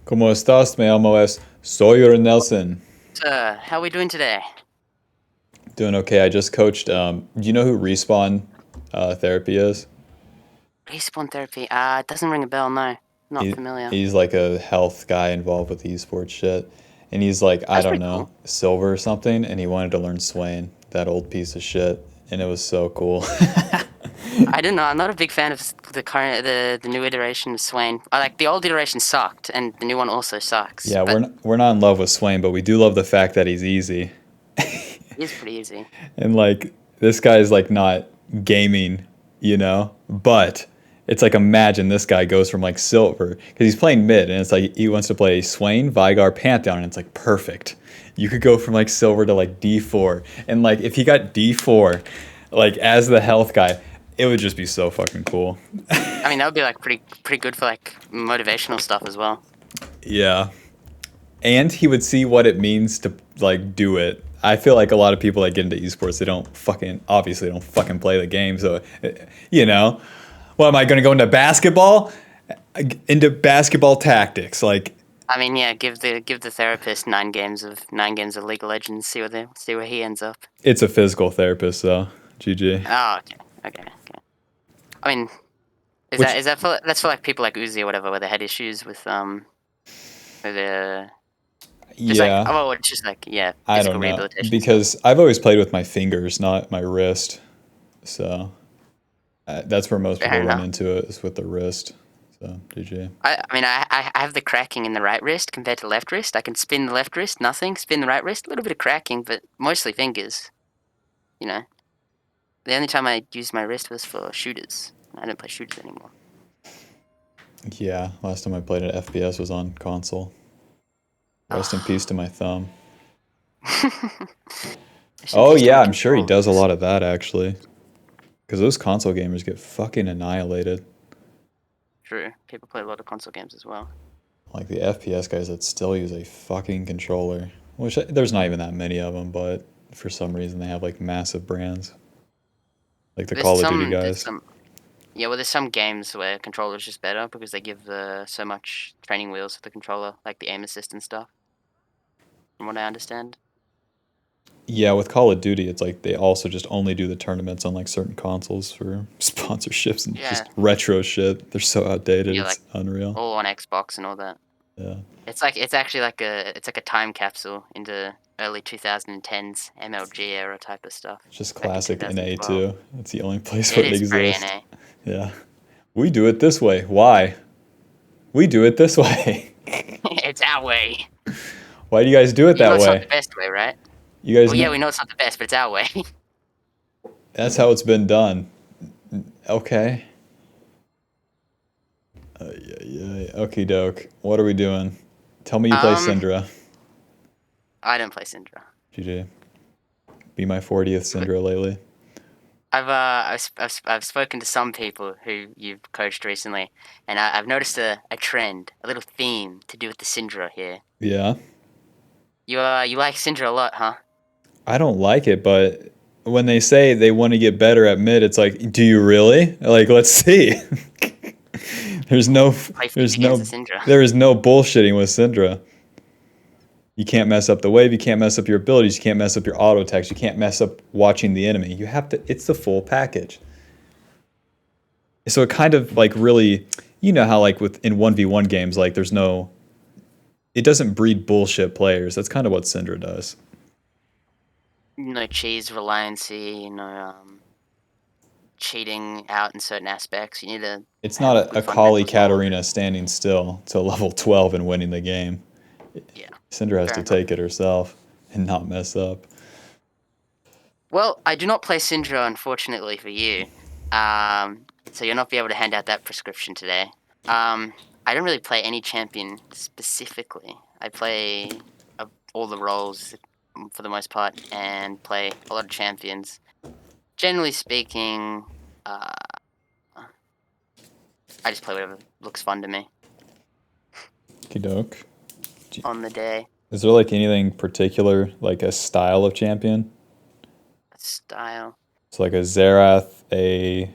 ¿Cómo estás? Me llamo es Sawyer Nelson. How are we doing today? Doing okay. I just coached. Do you know who Respawn Therapy is? Respawn therapy. It doesn't ring a bell, no. Not He familiar. he's like a health guy involved with esports shit, and he's like I That's don't pretty know cool. silver or something, and he wanted to learn Swain, that old piece of shit, and it was so cool. I don't know. I'm not a big fan of the new iteration of Swain. I like the old iteration sucked, and the new one also sucks. Yeah, But we're not in love with Swain, but we do love the fact that he's easy. it is pretty easy. And like this guy's like not gaming, but it's like imagine this guy goes from like silver because he's playing mid and it's like he wants to play Swain, Vigar, Pantheon and it's like perfect. You could go from like silver to like D4 and like if he got D4 like as the health guy, it would just be so fucking cool. I mean, that would be like pretty good for like motivational stuff as well. Yeah. And he would see what it means to like do it. I feel like a lot of people that get into esports, they don't fucking play the game. So, you know, what am I going to go into basketball? Into basketball tactics, like I mean, yeah, give the therapist nine games of League of Legends. See where he ends up. it's a physical therapist, though. GG. Oh, okay. I mean, is that Which, is that for that's for like people like Uzi or whatever, where they had issues with just like yeah, it's just like I don't physical know rehabilitation stuff. because I've always played with my fingers, not my wrist. So that's where most Fair people run enough. into it is with the wrist. So GG. I mean I have the cracking in the right wrist compared to left wrist. I can spin the left wrist, nothing. Spin the right wrist, a little bit of cracking, but mostly fingers. You know, the only time I used my wrist was for shooters. I don't play shooters anymore. Yeah, last time I played an FPS was on console. Rest in peace to my thumb. Rest in Oh peace to yeah, my I'm sure he does a controls. lot of that actually. Because those console gamers get fucking annihilated. True, people play a lot of console games as well. Like the FPS guys that still use a fucking controller. Which there's not even that many of them, but for some reason they have like massive brands. Like the There's Call of Duty some there's guys. some Yeah, well, there's some games where controller's just better because they give so much training wheels for the controller, like the aim assist and stuff, from what I understand. Yeah, with Call of Duty, it's like they also just only do the tournaments on like certain consoles for sponsorships and Yeah, just retro shit. They're so outdated, yeah, it's like unreal. all on Xbox and all that. Yeah. It's actually like a time capsule into early 2010s MLG era type of stuff Just back in classic NA 2012. too. It's the only place where It it is very exists. NA. Yeah. We do it this way. Why? We do it this way. It's our way. Why do you guys do it You know that it's not the way? best way, right? You guys Well, yeah, know we know it's not the best, but it's our way. that's how it's been done. Okay. Yeah. Okie doke. What are we doing? Tell me you play um, Syndra. I don't play Syndra. GG. Be my 40th Syndra lately. I've spoken to some people who you've coached recently, and I've noticed a trend, a little theme to do with the Syndra here. Yeah. You like Syndra a lot, huh? I don't like it, but when they say they want to get better at mid, it's like, do you really? Like, let's see. there's no, Play there's against the no, Syndra. there is no bullshitting with Syndra. You can't mess up the wave. You can't mess up your abilities. You can't mess up your auto attacks. You can't mess up watching the enemy. You have to. It's the full package. So it kind of like really, you know how like with in 1v1 games, like there's no, it doesn't breed bullshit players. That's kind of what Syndra does. No cheese reliancy, no cheating out in certain aspects. You need to It's not have a good Kali fundamentals and all of it. Katarina standing still to level 12 and winning the game. Yeah, Syndra has fair to enough. take it herself and not mess up. Well, I do not play Syndra, unfortunately for you. So you'll not be able to hand out that prescription today. I don't really play any champion specifically. I play all the roles for the most part and play a lot of champions. Generally speaking, uh, I just play whatever looks fun to me Okey-doke. on the day. Is there like anything particular, like a style of champion? Style. It's like a Xerath, a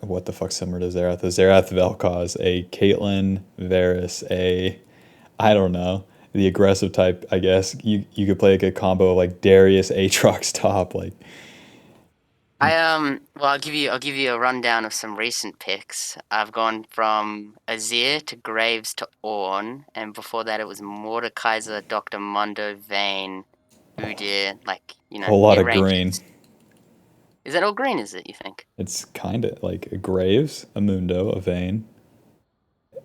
what the fuck's similar to Xerath? A Xerath Vel'Koz, a Caitlyn Varus, a I don't know. The aggressive type, I guess. You could play like a combo of like Darius, Aatrox top. Like, Well, I'll give you a rundown of some recent picks. I've gone from Azir to Graves to Ornn, and before that it was Mordekaiser, Dr. Mundo, Vayne, Udyr, like, whole lot hit of green. ranges. Is that all green, is it, you think? It's kind of like a Graves, a Mundo, a Vayne,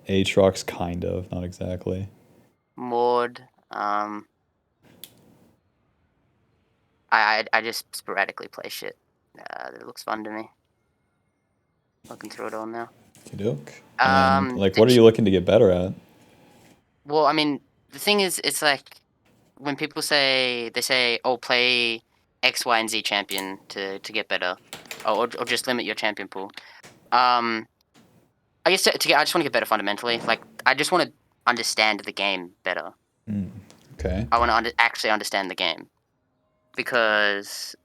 Aatrox, kind of, not exactly. Mord, I just sporadically play shit. That looks fun to me. Looking through it all now. Okey-doke. And like, what are The you looking to get better at? Well, I mean, the thing is, it's like when people say, "Oh, play X, Y, and Z champion to get better," or just limit your champion pool. Um, I guess I just want to get better fundamentally. Like, I just want to understand the game better. Okay. I want to actually understand the game because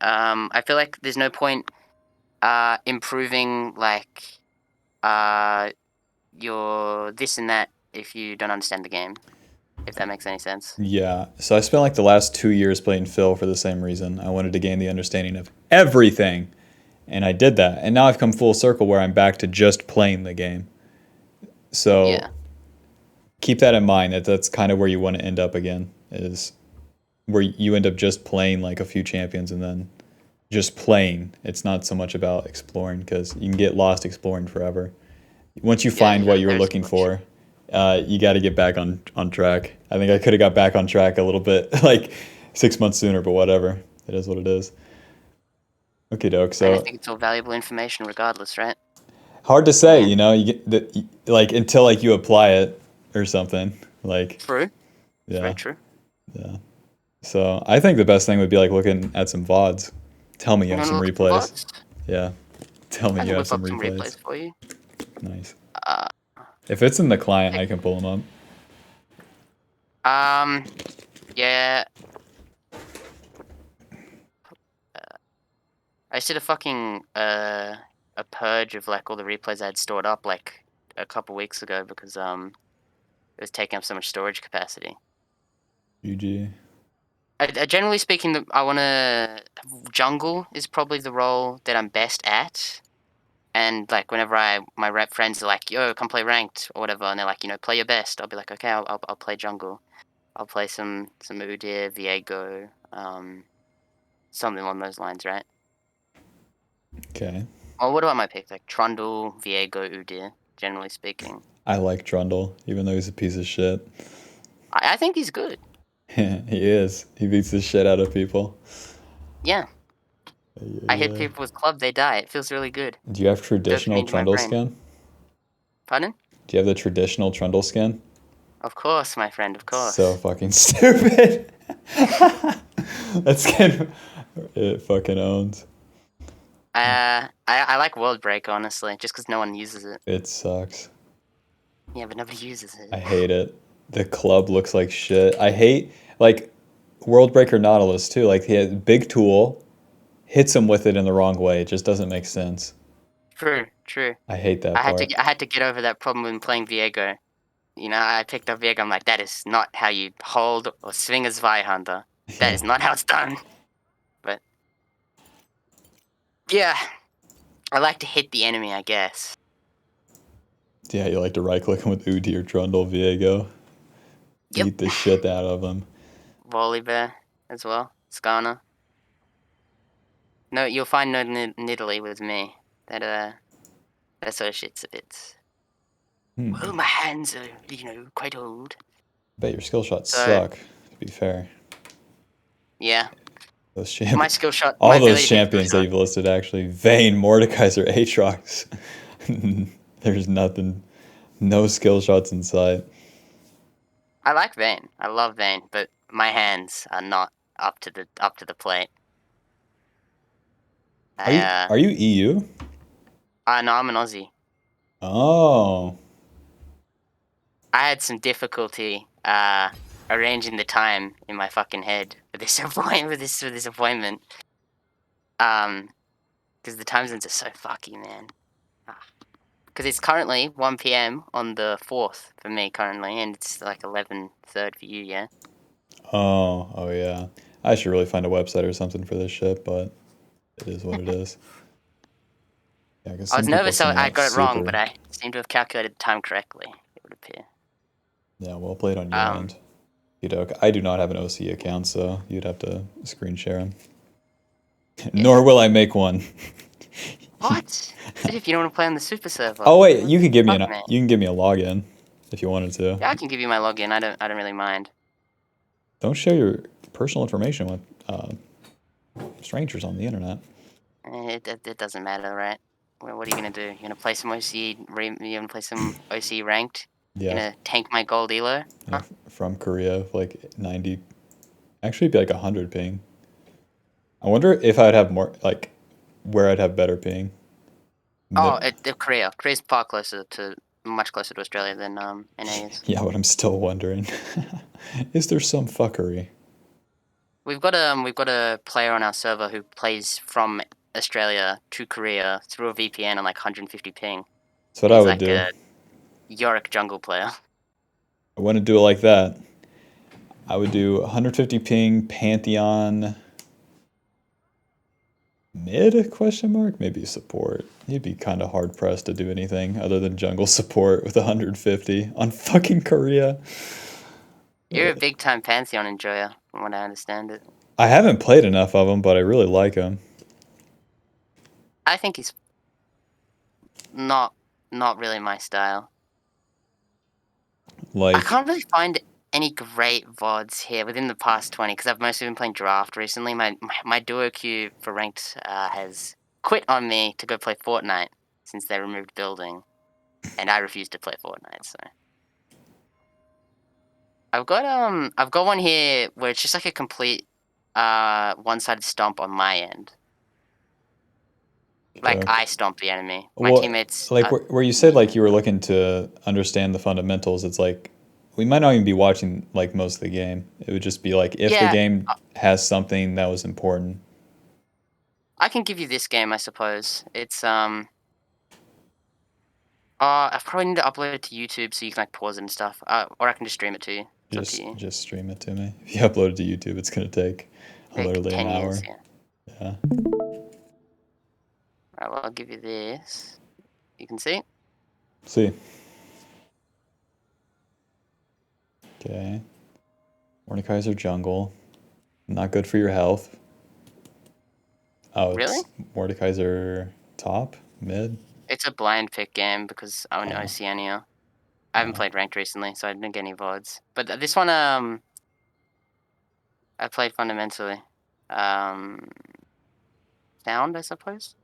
I feel like there's no point improving like your this and that if you don't understand the game. If that makes any sense. Yeah. So I spent like the last 2 years playing Phil for the same reason. I wanted to gain the understanding of everything. And I did that. And now I've come full circle where I'm back to just playing the game. So Yeah. keep that in mind that that's kind of where you want to end up again, is where you end up just playing like a few champions and then just playing. It's not so much about exploring because you can get lost exploring forever. Once you Yeah, find what you were there's so looking much. for, you got to get back on track. I think I could have got back on track a little bit, like 6 months sooner, but whatever. It is what it is. Okay, doke. And I So think it's all valuable information regardless, right? hard to say, And you know. You get like until like you apply it or something. Like, true. It's very yeah, true. yeah. So I think the best thing would be like looking at some VODs. Tell me you You have want to some look at some replays. VODs? Yeah. Tell me I you can have whip some up some replays. replays for you. Nice. Uh, If it's in the client, pick, I can pull them up. um, yeah. I just did a purge of like all the replays I had stored up like a couple weeks ago because it was taking up so much storage capacity. GG. Generally speaking, I want to jungle is probably the role that I'm best at. And like whenever my rep friends are like, "Yo, come play ranked" or whatever, and they're like, "Play your best," I'll be like, "Okay, I'll play jungle. I'll play some Udyr, Viego, something along those lines, right?" Okay. Or what about my pick? Like Trundle, Viego, Udyr. Generally speaking, I like Trundle, even though he's a piece of shit. I think he's good. He is. He beats the shit out of people. Yeah, I hit Yeah. people with club, they die. It feels really good. Do you have traditional Dopamine to my Trundle brain. skin? Pardon? Do you have the traditional Trundle skin? Of course, my friend. Of So course. fucking stupid. That skin it fucking owns. I like World Break honestly, just because no one uses it. It sucks. Yeah, but nobody uses I it. hate it. The club looks like shit. I hate like World Breaker Nautilus too. Like he has big tool, hits him with it in the wrong way. It just doesn't make sense. True, true. I hate that I had part. to I had to get over that problem when playing Viego. I picked up Viego. I'm like, that is not how you hold or swing a Zweihander. That Yeah. is not how it's done. But yeah, I like to hit the enemy, I guess. Yeah, you like to right click him with Udyr, Trundle, Viego. Yep. Beat the shit out of him. Volibear as well. Skarner. No, you'll find no niddly with me. That sort of shit's a bit. Well, my hands are, quite old. Bet your skill shots So suck, to be fair. yeah, Those my champions. skill shot, my All those ability to hit skill champions that shot. you've listed actually. Vayne, Mordekaiser, Aatrox. There's nothing. No skill shots in sight. I like Vayne. I love Vayne, but my hands are not up to the plate. Are you I are you EU? no, I'm an Aussie. Oh. I had some difficulty arranging the time in my fucking head for this for this appointment. Because the time zones are so fucky, man. Ah. Because it's currently 1 p.m. on the 4th for me currently, and it's like 11:30 for you, yeah? Oh yeah. I should really find a website or something for this shit, but it is what it is. Yeah, because I was some people nervous seem I like got it wrong, but super. I seem to have calculated the time correctly, it would appear. Yeah, well played on your Um, end. You know, I do not have an OC account, so you'd have to screen share them. yeah. Nor will I make one. What? As if you don't want to play on the super server. Oh wait, you could give me Fuck, man. you can give me a login if you wanted to. Yeah, I can give you my login. I don't really mind. Don't share your personal information with strangers on the internet. It doesn't matter, right? What are you gonna do? You gonna play some you gonna play some OC ranked? You Yeah, gonna tank my gold elo? yeah, Huh? from Korea, like 90, actually it'd be like 100 ping. I wonder if I'd have more, like, where I'd have better ping. Oh, Mid- Korea. Korea's far closer to much closer to Australia than NA is. Yeah, but I'm still wondering, is there some fuckery? We've got a player on our server who plays from Australia to Korea through a VPN on like 150 ping, That's what and I he's would like do. a Yorick jungle player. I wouldn't do it like that. I would do 150 ping, Pantheon, mid, question mark? Maybe support. He'd be kind of hard pressed to do anything other than jungle support with 150 on fucking Korea. You're a big time Pantheon enjoyer, from what I understand it. I haven't played enough of him, but I really like him. I think he's not not really my style. I Like, can't really find any great VODs here within the past 20 because I've mostly been playing draft recently. My duo queue for ranked has quit on me to go play Fortnite since they removed building, and I refuse to play Fortnite. So I've got one here where it's just like a complete one-sided stomp on my end. Like okay. I stomp the enemy. My Well, teammates like where you said like you were looking to understand the fundamentals, it's like we might not even be watching like most of the game. It would just be like if the yeah. game has something that was important. I can give you this game, I suppose. It's I probably need to upload it to YouTube so you can like pause it and stuff. Or I can just stream it to you. It's up to you. Just stream it to me. If you upload it to YouTube, it's gonna take Like literally an 10 years, hour. yeah. Yeah. Right, well I'll give you this. You can see. See. Okay. Mordekaiser jungle. Not good for your health. Oh, Really? it's Mordekaiser top? Mid? It's a blind pick game because I'm an Oh, Oceania. I haven't oh. played ranked recently, so I didn't get any VODs. But this one I played fundamentally. Um Sound, I suppose.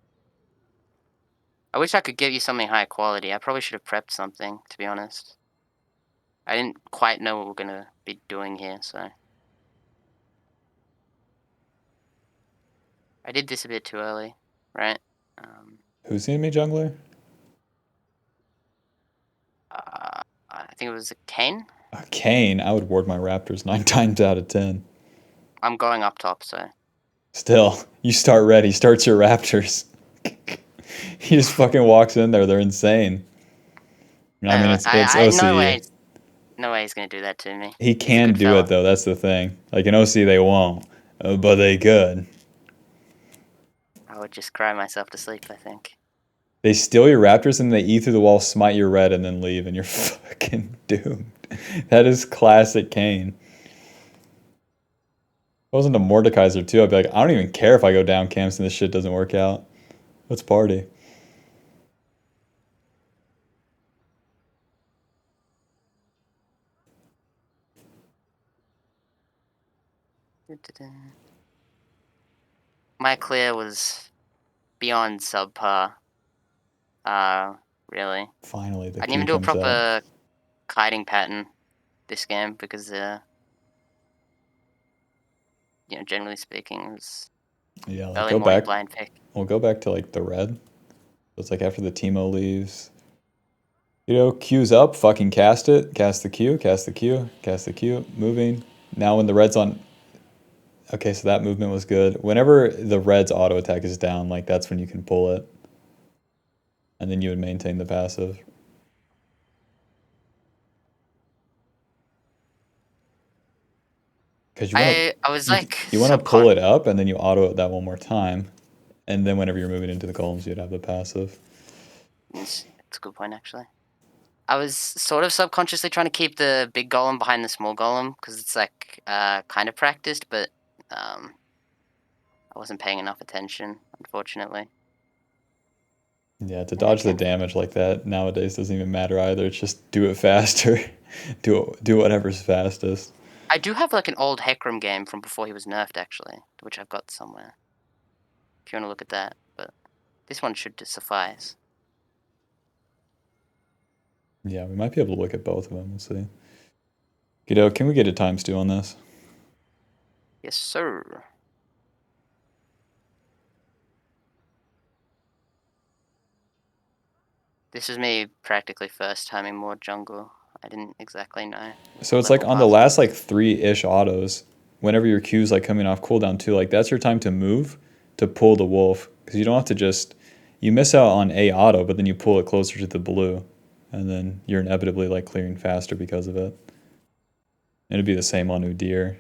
I wish I could give you something high quality. I probably should have prepped something, to be honest. I didn't quite know what we're gonna be doing here, so I did this a bit too early, right? Um, Who's gonna be jungler? I think it was a Kane. Kane. I would ward my Raptors 9 times out of 10. I'm going up top, so Still, you start red, he starts your Raptors. He just fucking walks in there. They're insane. I mean, it's I OC. no way he's gonna do that to me. He He's a can good do it fella. though. That's the thing. Like in OC, they won't, but they could. I would just cry myself to sleep, I think. They steal your Raptors and they eat through the wall, smite your red, and then leave, and you're fucking doomed. That is classic Kane. If I wasn't a Mordekaiser too, I'd be like, I don't even care if I go down camps and this shit doesn't work out. Let's party. My clear was beyond subpar. Uh, really. Finally, the I didn't Q even do a comes out. proper kiting pattern this game because, generally speaking, it was Yeah, like early go morning back. blind pick. We'll go back to like the red. It's like after the Teemo leaves. You know, Q's up, fucking cast it, cast the Q, cast the Q, cast the Q, moving. Now when the red's on, okay, so that movement was good. Whenever the red's auto attack is down, like that's when you can pull it. and then you would maintain the passive. Because I was like you want to pull it up, and then you auto it that one more time, and then whenever you're moving into the columns, you'd have the passive. It's a good point, actually. I was sort of subconsciously trying to keep the big golem behind the small golem because it's like kind of practiced, but I wasn't paying enough attention, unfortunately. Yeah, to dodge the damage like that nowadays doesn't even matter either. It's just do it faster. do whatever's fastest. I do have like an old Hecarim game from before he was nerfed, actually, which I've got somewhere. If you want to look at that, but this one should suffice. Yeah, we might be able to look at both of them. We'll see. Guido, can we get a times 2 on this? Yes, sir. This is me practically first timing more jungle. I didn't exactly know. So it's like on the last like 3-ish autos, whenever your Q's like coming off cooldown too, like that's your time to move to pull the wolf. Because you don't have to just, you miss out on a auto, but then you pull it closer to the blue. And then you're inevitably like clearing faster because of it. And it'd be the same on Udyr,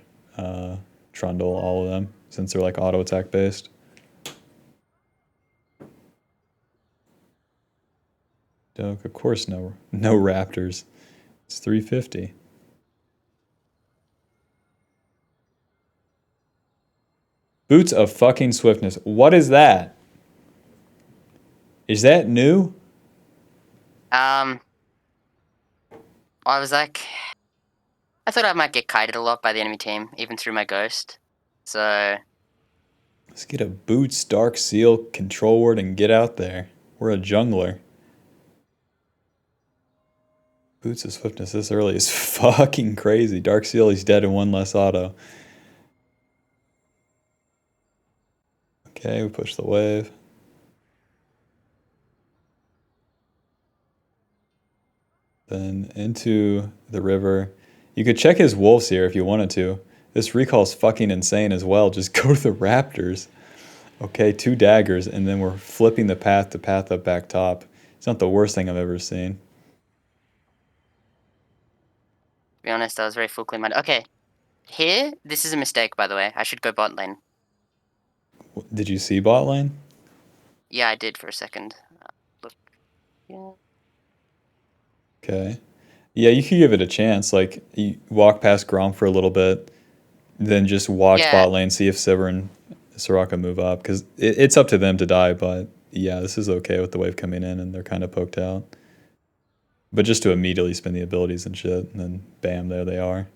Trundle, all of them, since they're like auto attack based. Doke, of course no raptors. It's 350. Boots of fucking swiftness. What is that? Is that new? I was like, I thought I might get kited a lot by the enemy team, even through my ghost. So let's get a Boots Dark Seal control word and get out there. We're a jungler. Boots of swiftness this early is fucking crazy. Dark Seal, he's dead in 1 less auto. Okay, we push the wave. Then into the river. You could check his wolves here if you wanted to. This recall's fucking insane as well. Just go to the raptors. Okay, 2 daggers, and then we're flipping the path to path up back top. It's not the worst thing I've ever seen. to be honest, I was very full clean minded. Okay, here, this is a mistake, by the way. I should go bot lane. Did you see bot lane? Yeah, I did for a second. Look. Yeah. Okay. Yeah, you could give it a chance. Like, you walk past Grom for a little bit, then just watch bot lane, see if Sivir and Soraka move up. Because it's up to them to die, but yeah, this is okay with the wave coming in, and they're kind of poked out. But just to immediately spin the abilities and shit, and then bam, there they are.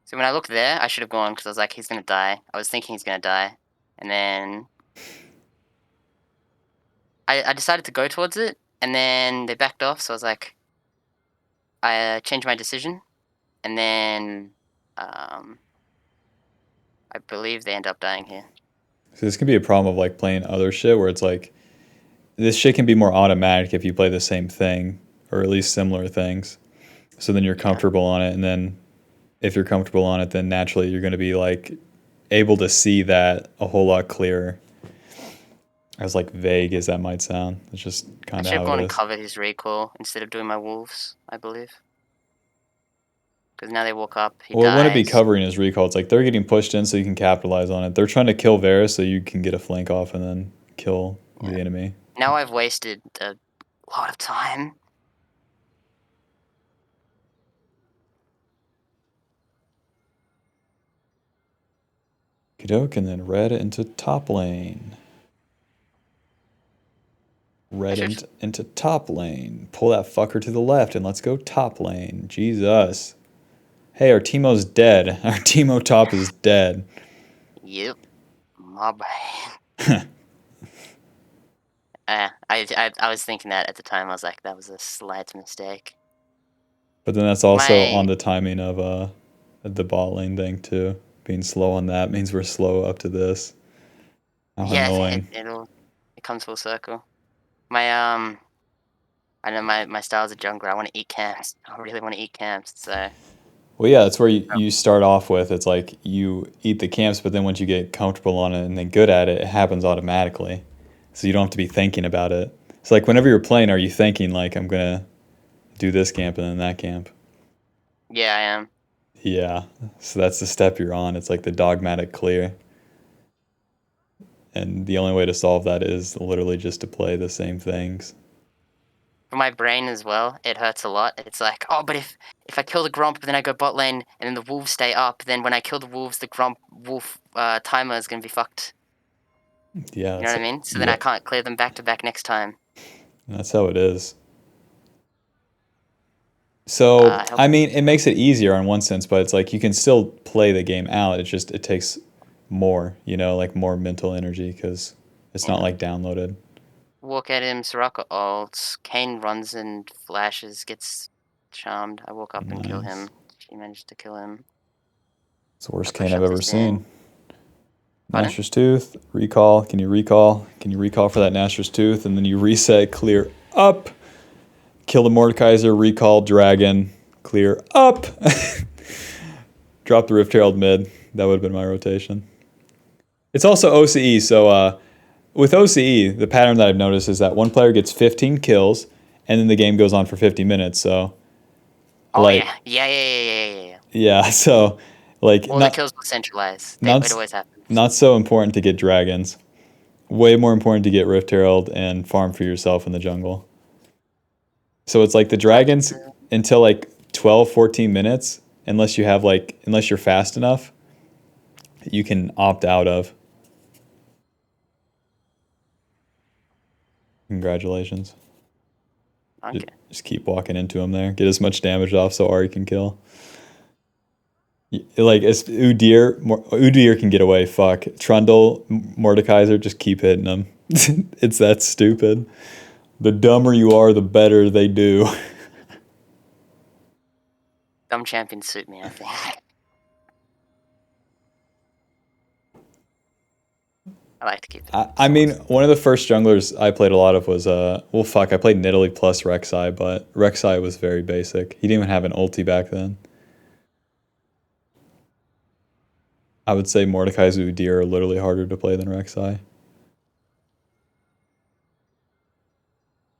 So when I looked there, I should have gone because I was like, he's going to die. I was thinking he's going to die. And then I decided to go towards it, and then they backed off. So I was like, I changed my decision. And then I believe they end up dying here. So this can be a problem of like playing other shit where it's like, this shit can be more automatic if you play the same thing, or at least similar things. So then you're comfortable on it, and then if you're comfortable on it, then naturally you're going to be like able to see that a whole lot clearer. As like vague as that might sound, it's just kind of how it is. I should have gone and covered his recall instead of doing my wolves, I believe. Because now they walk up, he dies. It wouldn't be covering his recall. It's like they're getting pushed in so you can capitalize on it. They're trying to kill Varus so you can get a flank off and then kill the enemy. Now I've wasted a lot of time. Okey-doke, and then red into top lane. Red into top lane. Pull that fucker to the left and let's go top lane. Jesus. Hey, our Teemo's dead. Our Teemo top is dead. Yep. My bad. I was thinking that at the time. I was like, that was a slight mistake. But then that's also on the timing of the bot lane thing too. Being slow on that means we're slow up to this. How annoying. It comes full circle. I know my style as a jungler. I want to eat camps. I really want to eat camps. So. Well, yeah, that's where you start off with. It's like you eat the camps, but then once you get comfortable on it and then good at it, it happens automatically. So you don't have to be thinking about it. So like whenever you're playing, are you thinking like I'm gonna do this camp and then that camp? Yeah, I am. Yeah. So that's the step you're on. It's like the dogmatic clear. And the only way to solve that is literally just to play the same things. For my brain as well, it hurts a lot. It's like, oh, but if I kill the Gromp, then I go bot lane, and then the wolves stay up, then when I kill the wolves, the Gromp wolf timer is gonna be fucked. Yeah, You know that's, what I mean? So then yeah, I can't clear them back to back next time. that's how it is. So, Help. I mean, it makes it easier on one sense, but it's like you can still play the game out. It's just, it takes more, you know, like more mental energy because it's not Yeah. like downloaded. Walk at him, Soraka ults, Kane runs and flashes, gets charmed. I walk up and kill Nice. him. She managed to kill him. It's the worst I cane push I've up ever this seen. in. Pardon? Nastra's Tooth, recall. Can you recall? Can you recall for that Nastra's Tooth? And then you reset, clear up. Kill the Mordekaiser, recall, dragon, clear up. Drop the Rift Herald mid. That would have been my rotation. It's also OCE, so with OCE, the pattern that I've noticed is that one player gets 15 kills, and then the game goes on for 50 minutes, so... Oh, like, yeah. yeah, so, like, All the kills were centralized. It not, always happens. not so important to get dragons. Way more important to get Rift Herald and farm for yourself in the jungle. So it's like the dragons until like 12, 14 minutes, unless you have like, unless you're fast enough, you can opt out of. Congratulations. Okay. Just keep walking into him there. Get as much damage off so Ari can kill. Like, Udyr can get away. Fuck. Trundle, Mordekaiser, just keep hitting him. It's that stupid. The dumber you are, the better they do. Dumb champions suit me, I think. I like to keep it. I mean, one of the first junglers I played a lot of was, well, fuck, I played Nidalee plus Rek'Sai, but Rek'Sai was very basic. He didn't even have an ulti back then. I would say Mordekaiser Udyr are literally harder to play than Rek'Sai.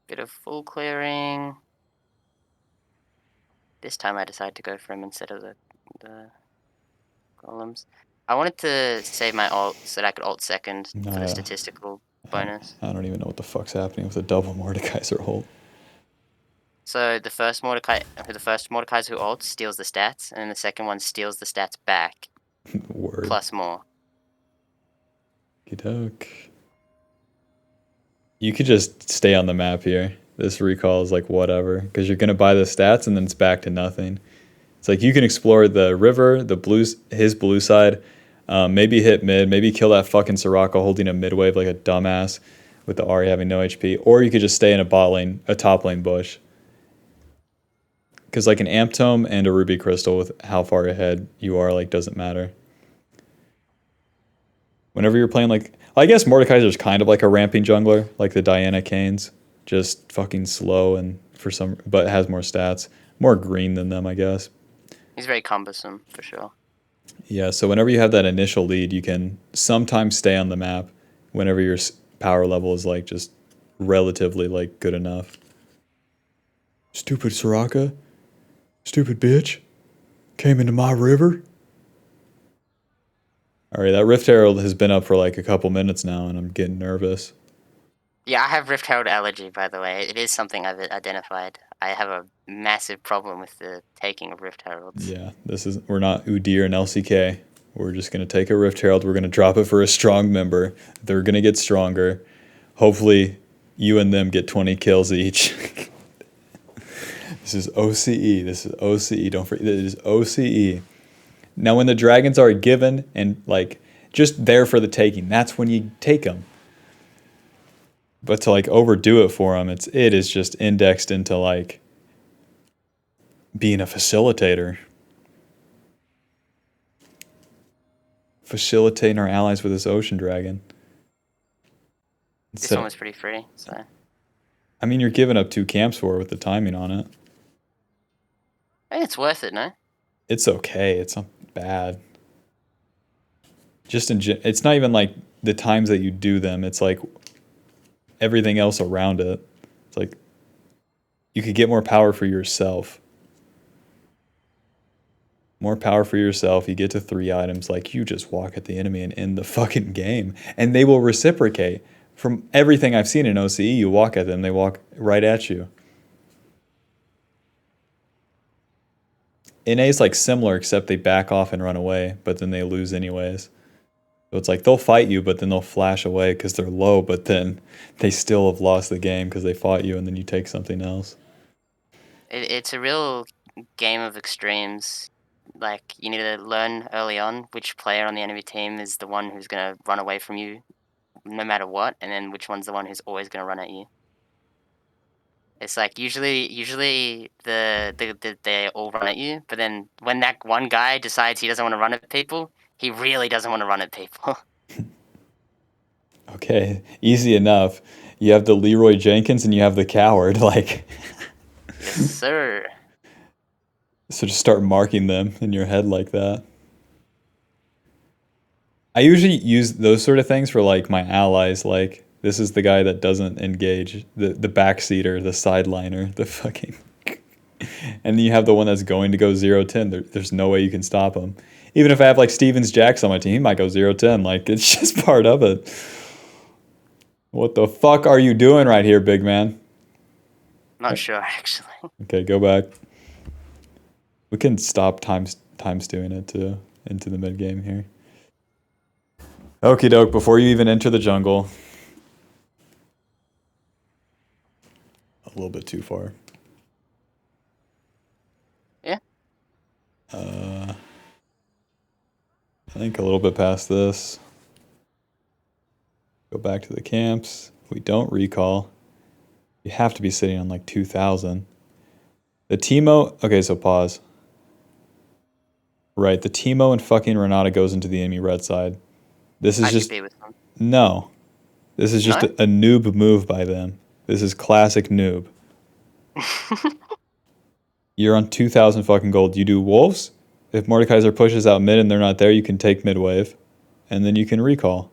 Bit of full clearing. This time I decided to go for him instead of the golems. I wanted to save my ult so that I could ult second for the statistical bonus. I don't even know what the fuck's happening with a double Mordekaiser ult. So the first Mordekaiser who ults steals the stats, and then the second one steals the stats back. Word. Plus more. Okey-doke. You could just stay on the map here. This recall is like whatever, because you're gonna buy the stats and then it's back to nothing. It's like you can explore the river, his blue side, maybe hit mid, maybe kill that fucking Soraka holding a mid wave like a dumbass with the Ahri having no HP, or you could just stay in a top lane bush. Because like an Amp Tome and a Ruby Crystal with how far ahead you are, like, doesn't matter. Whenever you're playing, like, I guess Mordekaiser's kind of like a ramping jungler, like the Diana Canes. Just fucking slow and but has more stats. More green than them, I guess. He's very cumbersome, for sure. Yeah, so whenever you have that initial lead, you can sometimes stay on the map whenever your power level is, like, just relatively, like, good enough. Stupid Soraka. Stupid bitch. Came into my river. Alright, that Rift Herald has been up for like a couple minutes now, and I'm getting nervous. Yeah, I have Rift Herald allergy, by the way. It is something I've identified. I have a massive problem with the taking of Rift Heralds. Yeah, we're not Udyr and LCK. We're just going to take a Rift Herald. We're going to drop it for a strong member. They're going to get stronger. Hopefully, you and them get 20 kills each. This is OCE. This is OCE. Don't forget, this is OCE. Now, when the dragons are given and, like, just there for the taking, that's when you take them. But to, like, overdo it for them, it is just indexed into, like, being a facilitator. Facilitating our allies with this ocean dragon. This one was pretty free, so... I mean, you're giving up 2 camps for it with the timing on it. I think it's worth it, no? It's okay. It's not bad. It's not even like the times that you do them. It's like everything else around it. It's like you could get more power for yourself. More power for yourself. You get to 3 items. Like, you just walk at the enemy and end the fucking game. And they will reciprocate. From everything I've seen in OCE, you walk at them, they walk right at you. NA is like similar, except they back off and run away, but then they lose anyways. So it's like they'll fight you, but then they'll flash away because they're low, but then they still have lost the game because they fought you and then you take something else. It's a real game of extremes. Like, you need to learn early on which player on the enemy team is the one who's going to run away from you no matter what, and then which one's the one who's always going to run at you. It's like usually they all run at you, but then when that one guy decides he doesn't want to run at people, he really doesn't want to run at people. Okay, easy enough. You have the Leroy Jenkins and you have the coward. Like, Yes, sir. so just start marking them in your head like that. I usually use those sort of things for like my allies. Like, this is the guy that doesn't engage, the backseater, the sideliner, the fucking. And then you have the one that's going to go 0-10. There's no way you can stop him. Even if I have like Stevens Jacks on my team, he might go 0-10. Like, it's just part of it. What the fuck are you doing right here, big man? Not sure, actually. Okay, go back. We can stop times doing it too into the mid game here. Okie doke, before you even enter the jungle. A little bit too far. Yeah. I think a little bit past this. Go back to the camps. We don't recall. You have to be sitting on like 2,000. The Teemo... Okay, so pause. Right, the Teemo and fucking Renata goes into the enemy red side. This is just... be with them. No. This is just No? a noob move by them. This is classic noob. You're on 2,000 fucking gold. You do wolves. If Mordekaiser pushes out mid and they're not there, you can take mid wave. And then you can recall.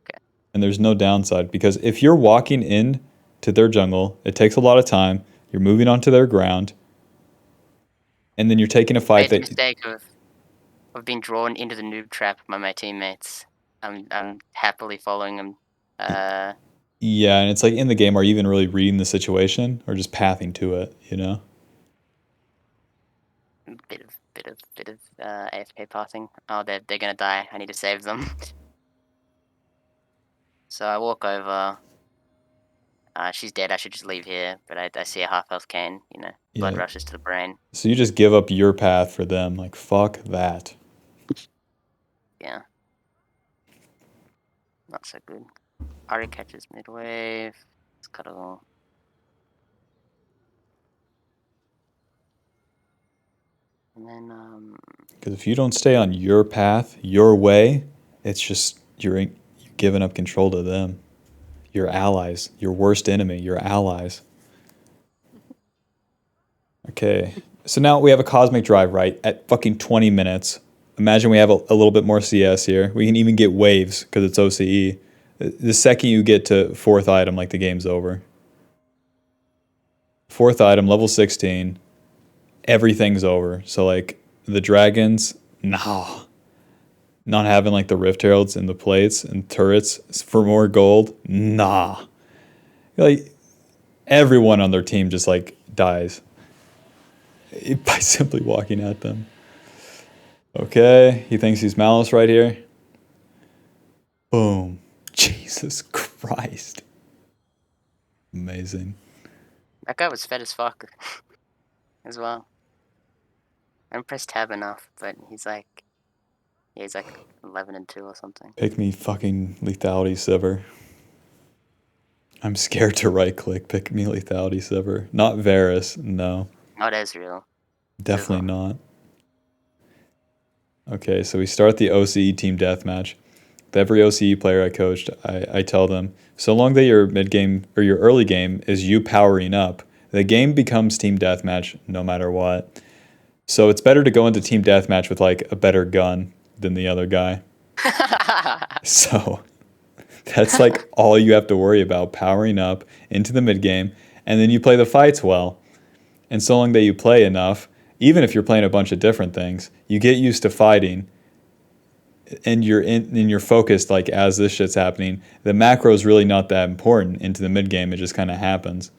Okay. And there's no downside. Because if you're walking in to their jungle, it takes a lot of time. You're moving onto their ground. And then you're taking a fight Made the that... mistake of being drawn into the noob trap by my teammates. I'm happily following them. Yeah, and it's like in the game, are you even really reading the situation or just pathing to it, you know? Bit of AFK passing. Oh, they're gonna die. I need to save them. So I walk over. She's dead. I should just leave here. But I see a half health cane. You know, blood Yeah. rushes to the brain. So you just give up your path for them. Like, fuck that. Yeah. Not so good. Ari catches mid wave. Let's cut it all. And then Because if you don't stay on your path, your way, it's just you're giving up control to them. Your allies, your worst enemy, your allies. Okay, so now we have a cosmic drive, right? At fucking 20 minutes. Imagine we have a little bit more CS here. We can even get waves because it's OCE. The second you get to 4th item, like the game's over. 4th item, level 16. Everything's over. So like the dragons, nah. Not having like the rift heralds and the plates and turrets for more gold, nah. Like everyone on their team just like dies by simply walking at them. Okay, he thinks he's Malice right here. Boom. Jesus Christ. Amazing. that guy was fed as fuck as well. I didn't press tab enough, but he's like 11-2 or something. Pick me fucking lethality sever. I'm scared to right click. Pick me lethality sever. Not Varus, no. Not Ezreal. Definitely not. Okay, so we start the OCE team deathmatch. With every OCE player I coached, I tell them, so long that your mid game or your early game is you powering up, the game becomes team deathmatch no matter what. So it's better to go into team deathmatch with like a better gun than the other guy. So That's like all you have to worry about, powering up into the mid game, and then you play the fights well. And so long that you play enough, even if you're playing a bunch of different things, you get used to fighting, and you're focused like as this shit's happening. The macro is really not that important into the mid game. It just kind of happens.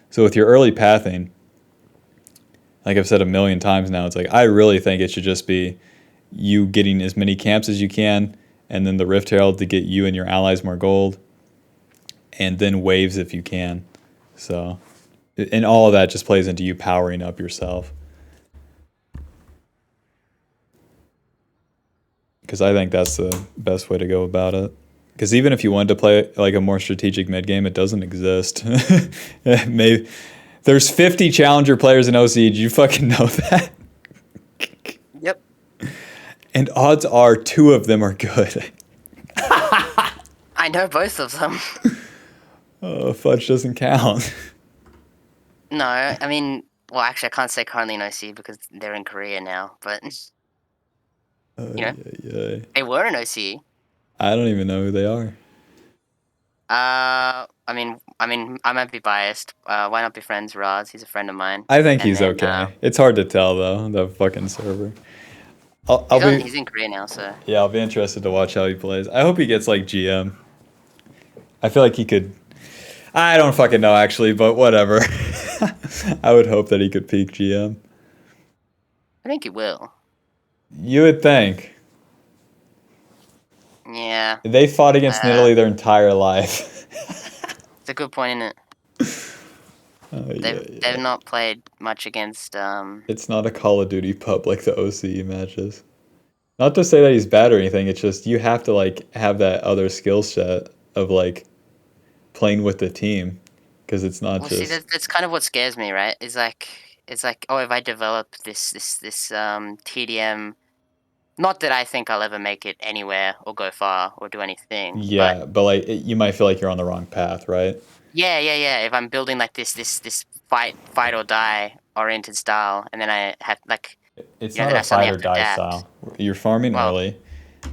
So with your early pathing, like I've said a million times now, it's like I really think it should just be you getting as many camps as you can, and then the Rift Herald to get you and your allies more gold, and then waves if you can. So, and all of that just plays into you powering up yourself. Because I think that's the best way to go about it. Because even if you wanted to play like a more strategic mid game, it doesn't exist. Maybe there's 50 challenger players in OC. Do you fucking know that? Yep. And odds are 2 of them are good. I know both of them. Oh, fudge doesn't count. No, I mean, well, actually, I can't say currently in OC because they're in Korea now. But you know, they were in OC. I don't even know who they are. I mean, I might be biased. Why not be friends, Roz? He's a friend of mine. I think And he's then, okay. It's hard to tell though. The fucking server. I'll be. He's in Korea now, so. Yeah, I'll be interested to watch how he plays. I hope he gets like GM. I feel like he could. I don't fucking know actually, but whatever. I would hope that he could peak GM. I think he will. You would think. Yeah. They fought against Italy their entire life. It's a good point, isn't it? They've not played much against. It's not a Call of Duty pub like the OCE matches. Not to say that he's bad or anything. It's just you have to like have that other skill set of like playing with the team, because it's not just. See, that's kind of what scares me, right? It's like, oh, if I develop this TDM, not that I think I'll ever make it anywhere or go far or do anything. Yeah, but like you might feel like you're on the wrong path, right? Yeah. If I'm building like this fight or die oriented style, and then I have like. It's not a fight or die style. You're farming early,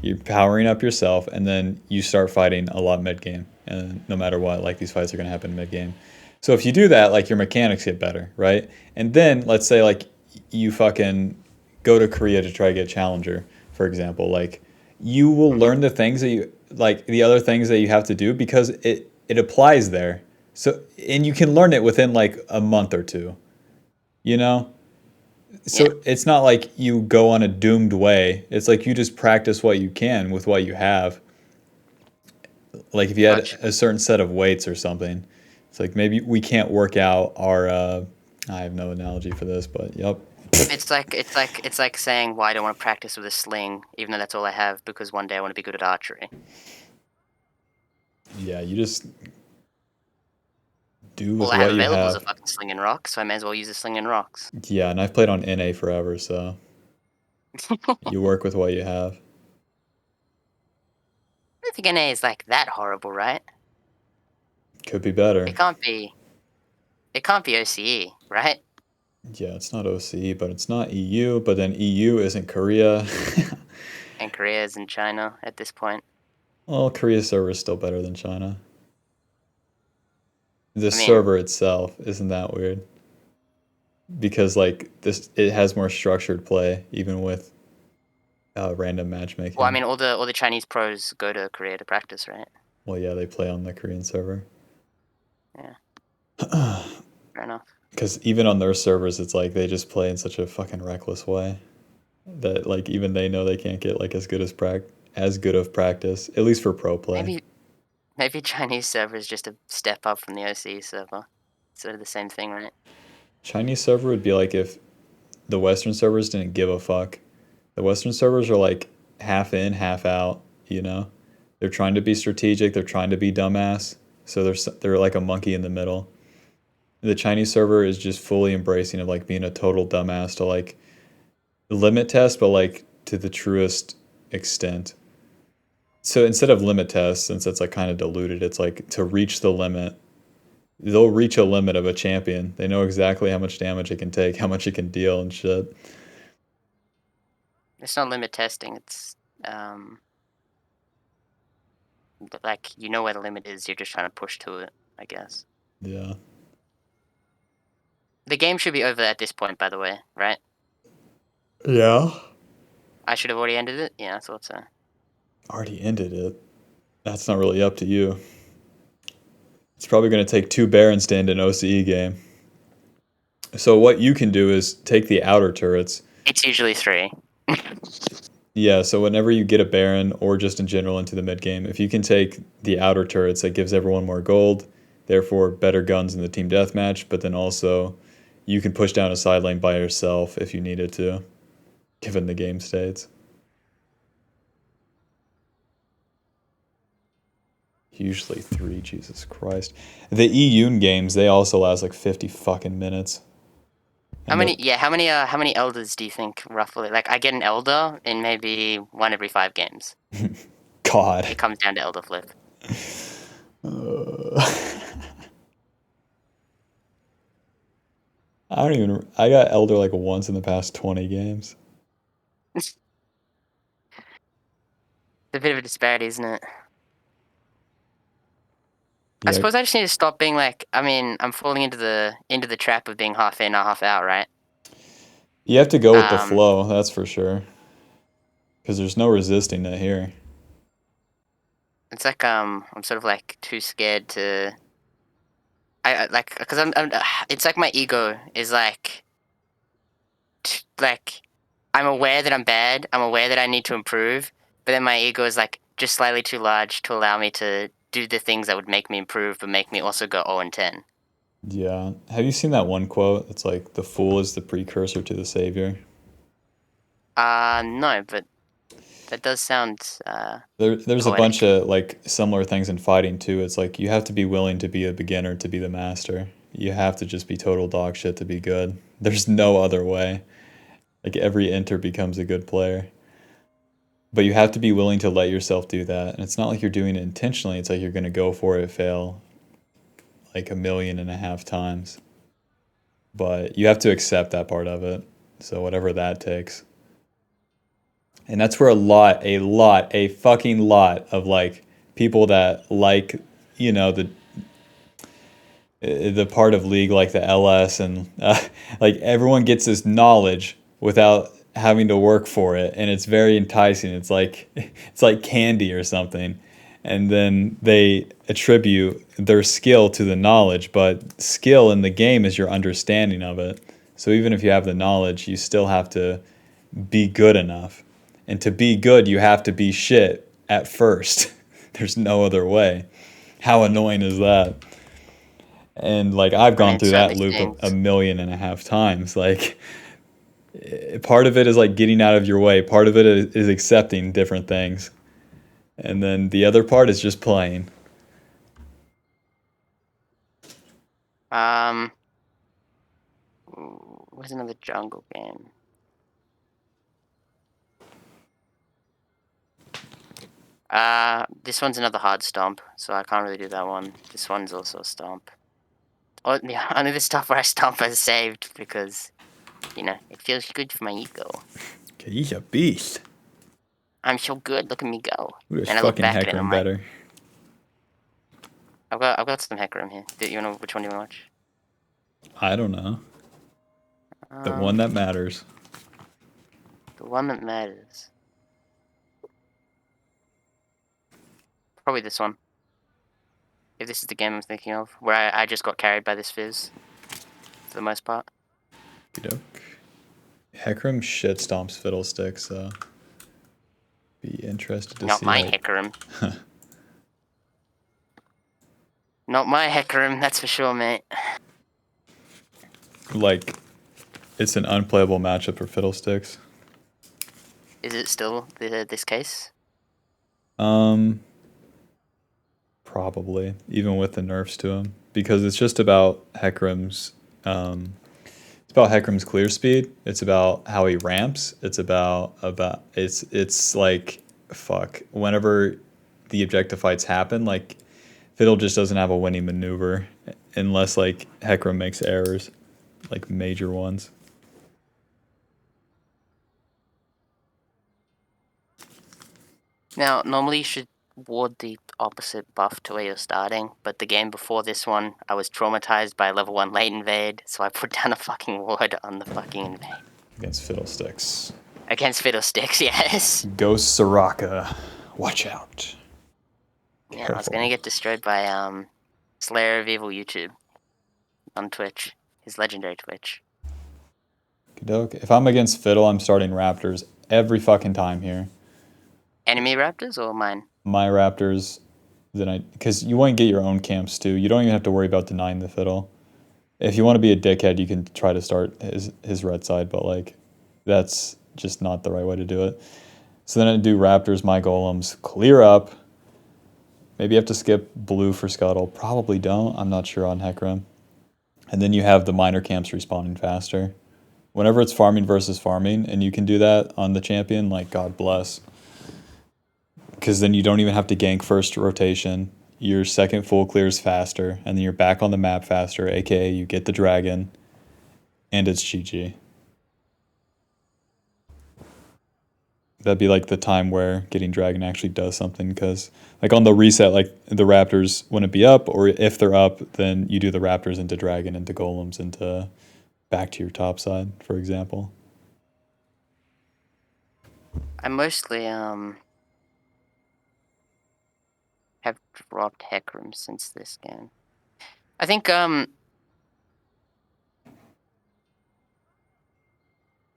you're powering up yourself, and then you start fighting a lot mid game. And no matter what, like these fights are gonna happen mid game. So if you do that, like your mechanics get better, right? And then let's say like you fucking go to Korea to try to get challenger, for example. Like you will learn the things that you like, the other things that you have to do, because it applies there. So and you can learn it within like a month or two, you know. So it's not like you go on a doomed way. It's like you just practice what you can with what you have. Like if you had a certain set of weights or something, it's like maybe we can't work out our. I have no analogy for this, but yep. It's like saying, why I don't want to practice with a sling, even though that's all I have, because one day I want to be good at archery. Yeah, you just do with all I what have you available have. is a fucking sling and rocks, so I may as well use a sling and rocks. Yeah, and I've played on NA forever, so you work with what you have. I don't think NA is like that horrible, right? Could be better. It can't be OCE, right? Yeah, it's not OCE, but it's not EU, but then EU isn't Korea. And Korea isn't China at this point. Well, Korea's server is still better than China. The server itself isn't that weird. Because like this, it has more structured play, even with random matchmaking. Well, I mean, all the Chinese pros go to Korea to practice, right? Well, yeah, they play on the Korean server. Yeah. Fair enough. Because even on their servers, it's like they just play in such a fucking reckless way that like even they know they can't get like as good of practice, at least for pro play. Maybe Chinese server is just a step up from the OCE server. Sort of the same thing, right? Chinese server would be like if the Western servers didn't give a fuck. The Western servers are like half in, half out, you know? They're trying to be strategic, they're trying to be dumbass, so they're like a monkey in the middle. The Chinese server is just fully embracing of like being a total dumbass to like limit test, but like to the truest extent. So instead of limit test, since it's like kind of diluted, it's like to reach the limit. They'll reach a limit of a champion. They know exactly how much damage it can take, how much it can deal and shit. It's not limit testing. It's But like, you know where the limit is. You're just trying to push to it, I guess. Yeah. The game should be over at this point, by the way, right? Yeah. I should have already ended it. Yeah, I thought so. Already ended it. That's not really up to you. It's probably going to take 2 Barons to end an OCE game. So what you can do is take the outer turrets. It's usually 3. Yeah, so whenever you get a Baron or just in general into the mid game, if you can take the outer turrets, that gives everyone more gold, therefore better guns in the team deathmatch, but then also you can push down a side lane by yourself if you needed to, given the game states. Usually 3, Jesus Christ. The E-Yun games, they also last like 50 fucking minutes. How many? Yeah, how many elders do you think roughly? Like, I get an elder in maybe 1 every 5 games. God. It comes down to elder flip. I got elder like once in the past 20 games. It's a bit of a disparity, isn't it? I Yeah, suppose I just need to stop being like. I mean, I'm falling into the trap of being half in or half out, right? you have to go with the Um, flow, that's for sure. Because there's no resisting it here. it's like I'm sort of like too scared to. I like because I'm. It's like my ego is like. Like, I'm aware that I'm bad. I'm aware that I need to improve, but then my ego is like just slightly too large to allow me to do the things that would make me improve, but make me also go 0 and 10. Yeah. Have you seen that one quote? It's like, the fool is the precursor to the savior. No, but that does sound There's a bunch poetic. of like similar things in fighting too. It's like you have to be willing to be a beginner to be the master. You have to just be total dog shit to be good. There's no other way. Like every enter becomes a good player. But you have to be willing to let yourself do that. And it's not like you're doing it intentionally. It's like you're going to go for it, fail like 1.5 million times. But you have to accept that part of it. So whatever that takes. And that's where a fucking lot of like people that like, you know, the part of League like the LS and like everyone gets this knowledge without having to work for it, and it's very enticing. It's like candy or something, and then they attribute their skill to the knowledge, but skill in the game is your understanding of it. So even if you have the knowledge, you still have to be good enough, and to be good, you have to be shit at first. There's no other way. How annoying is that? And like I've I mean, gone it through that certainly loop a stings. 1.5 million times. Like part of it is like getting out of your way. Part of it is accepting different things, and then the other part is just playing. Um, what's another jungle game? This one's another hard stomp, so I can't really do that one. This one's also a stomp. Oh, yeah, only the stuff where I stomp is saved because, it feels good for my ego. Okay, he's a beast. I'm so good. Look at me go. Ooh, there's And I look fucking back at it and I'm Hecarim like, better. I've got some Hecarim here. Which one do you want to watch? I don't know. The one that matters. The one that matters. Probably this one. If this is the game I'm thinking of, where I just got carried by this Fizz, for the most part. Hecarim shit stomps Fiddlesticks, so be interested to Not see my how. Hecarim. Not my Hecarim, that's for sure, mate. Like, it's an unplayable matchup for Fiddlesticks. Is it still this case? Probably, even with the nerfs to him, because it's just about Hecarim's. It's about Hecarim's clear speed. It's about how he ramps. It's like fuck. Whenever the objective fights happen, like Fiddle just doesn't have a winning maneuver unless like Hecarim makes errors, like major ones. Now, normally you should ward the opposite buff to where you're starting, but the game before this one, I was traumatized by level 1 late invade, so I put down a fucking ward on the fucking invade. Against Fiddlesticks. Against Fiddlesticks, yes. Ghost Soraka. Watch out. Yeah, I was gonna get destroyed by Slayer of Evil YouTube on Twitch, his legendary Twitch. If I'm against Fiddle, I'm starting Raptors every fucking time here. Enemy Raptors or mine? My Raptors, because you want to get your own camps too. You don't even have to worry about denying the Fiddle. If you want to be a dickhead, you can try to start his red side, but like, that's just not the right way to do it. So then I do Raptors, my golems, clear up. Maybe you have to skip blue for Scuttle. Probably don't. I'm not sure on Hecarim. And then you have the minor camps respawning faster. Whenever it's farming versus farming, and you can do that on the champion, like, God bless. Because then you don't even have to gank first rotation. Your second full clears faster, and then you're back on the map faster, aka you get the dragon, and it's GG. That'd be like the time where getting dragon actually does something, because like on the reset, like the Raptors wouldn't be up, or if they're up, then you do the Raptors into dragon, into golems, into back to your top side, for example. I mostly have dropped Hecarim since this game. I think I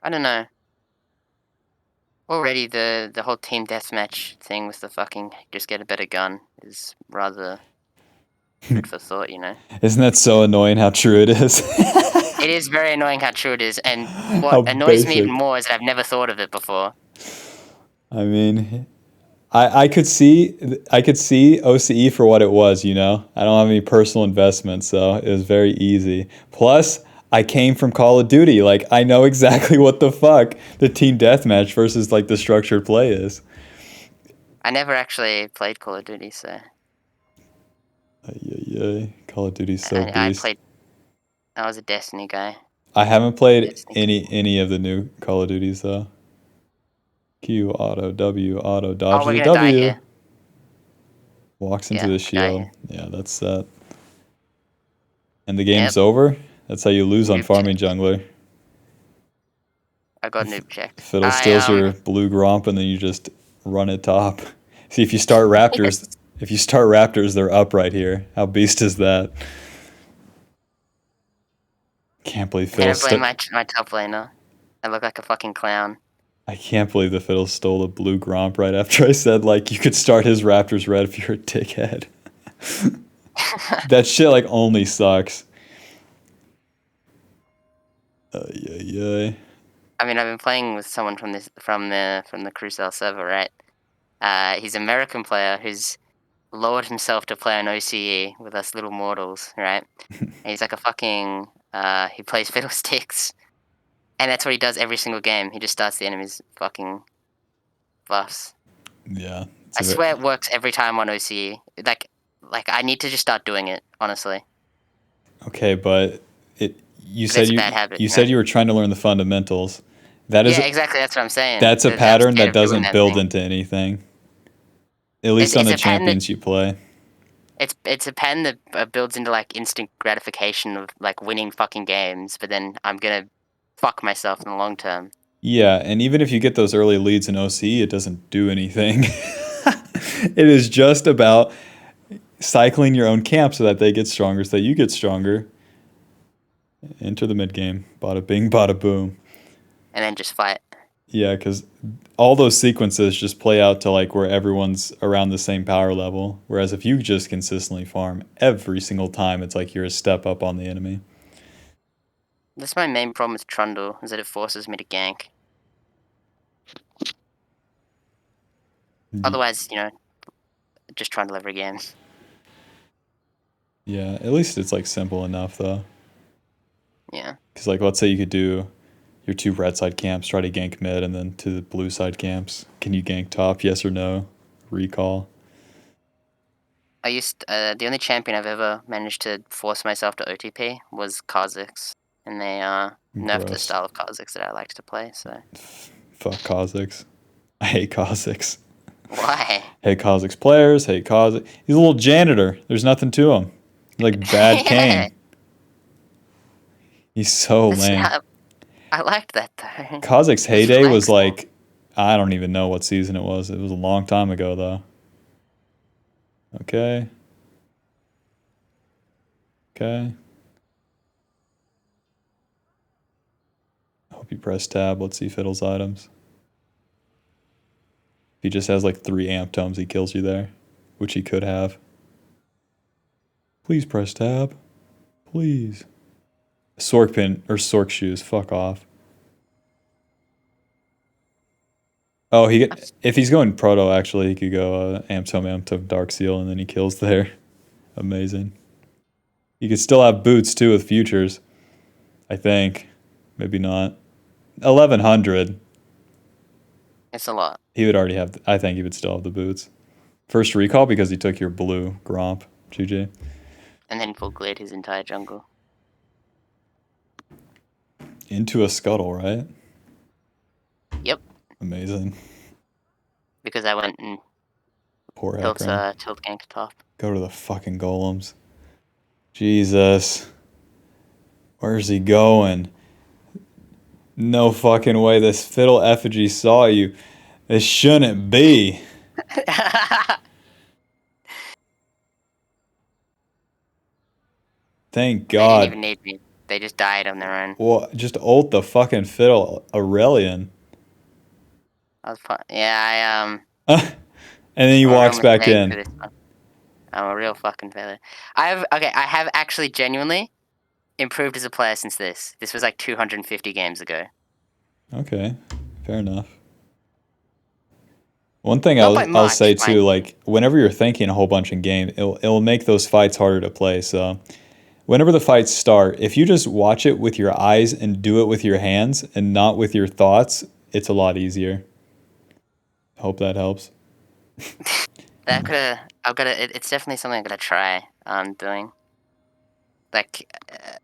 don't know. Already the whole team deathmatch thing with the fucking just get a better gun is rather food for thought, you know. Isn't that so annoying how true it is? It is very annoying how true it is, and How what annoys me even basic. more is that I've never thought of it before. I mean, I could see OCE for what it was, you know? I don't have any personal investment, so it was very easy. Plus, I came from Call of Duty. Like, I know exactly what the fuck the team deathmatch versus, like, the structured play is. I never actually played Call of Duty, so Yeah. Call of Duty's so beast. I was a Destiny guy. I haven't played Destiny. any of the new Call of Duties, though. Q, auto, W, auto, dodge Oh, we're the gonna die W. here. Walks into Yeah, the die shield. here. Yeah, that's that. And the game's over? That's how you lose on Noob farming check. jungler. I got noob checked. Fiddle steals your blue Gromp, and then you just run it top. See, if you start Raptors, they're up right here. How beast is that? Can't believe Can I Fiddle blame my top laner? I look like a fucking clown. I can't believe the Fiddle stole a blue Gromp right after I said, like, you could start his Raptors red if you're a dickhead. That shit, like, only sucks. Yeah. I mean, I've been playing with someone from the Crucell server, right? He's an American player who's lowered himself to play on OCE with us little mortals, right? And he's like a fucking he plays fiddlesticks, and that's what he does every single game. He just starts the enemy's fucking buffs. Yeah. I swear it works every time on OCE. Like I need to just start doing it, honestly. Okay, but you But said it's a bad habit. you said you were trying to learn the fundamentals. Yeah, exactly. That's what I'm saying. That's a I'm pattern scared that of doing doesn't that build thing. into anything. At least on It's the a pattern champions you play. It's a pattern that builds into like instant gratification of like winning fucking games, but then I'm gonna fuck myself in the long term. Yeah, and even if you get those early leads in OCE, it doesn't do anything. It is just about cycling your own camp so that they get stronger, so that you get stronger. Enter the mid game. Bada bing, bada boom. And then just fight. Yeah, because all those sequences just play out to like where everyone's around the same power level. Whereas if you just consistently farm every single time, it's like you're a step up on the enemy. That's my main problem with Trundle, is that it forces me to gank. Otherwise, you know, just Trundle every game. Yeah, at least it's like simple enough though. Yeah. Because like let's say you could do your two red side camps, try to gank mid, and then to the blue side camps. Can you gank top? Yes or no? Recall. The only champion I've ever managed to force myself to OTP was Kha'Zix, and they nerfed the Gross. style of Kha'Zix that I liked to play. So Fuck Kha'Zix. I hate Kha'Zix. Why? Hate Kazakh's players. Hate Kazakh. He's a little janitor. There's nothing to him. He's like bad Yeah. Kane. He's so That's lame. I liked that though. Kazakh's It was heyday was relaxing. like, I don't even know what season it was. It was a long time ago though. Okay. Okay. I hope you press tab. Let's see Fiddle's items. If he just has like 3 amp tomes, he kills you there, which he could have. Please press tab. Please. Sork pin or Sork shoes. Fuck off. Oh, if he's going proto, actually, he could go amp tome, Dark Seal, and then he kills there. Amazing. You could still have boots too with futures. I think. Maybe not. 1100. It's a lot. He would already have. I think he would still have the boots. First recall because he took your blue Gromp, GG. And then full cleared his entire jungle. Into a scuttle, right? Yep. Amazing. Because I went and Poor tilt Hecarim. gank top. Go to the fucking golems. Jesus. Where's he going? No fucking way this fiddle effigy saw you. This shouldn't be. Thank They didn't God. even need me. They just died on their own. Well, just ult the fucking fiddle Aurelian. I was fun. Yeah, And then he I'm a real walks back mistake for in. this one. I'm a real fucking failure. I have actually genuinely improved as a player since this. This was like 250 games ago. Okay, fair enough. One thing Not by I'll much, say mind too, you. like whenever you're thinking a whole bunch in game, it'll make those fights harder to play. So whenever the fights start, if you just watch it with your eyes and do it with your hands and not with your thoughts, it's a lot easier. Hope that helps. It's definitely something I'm gonna try on doing. Like,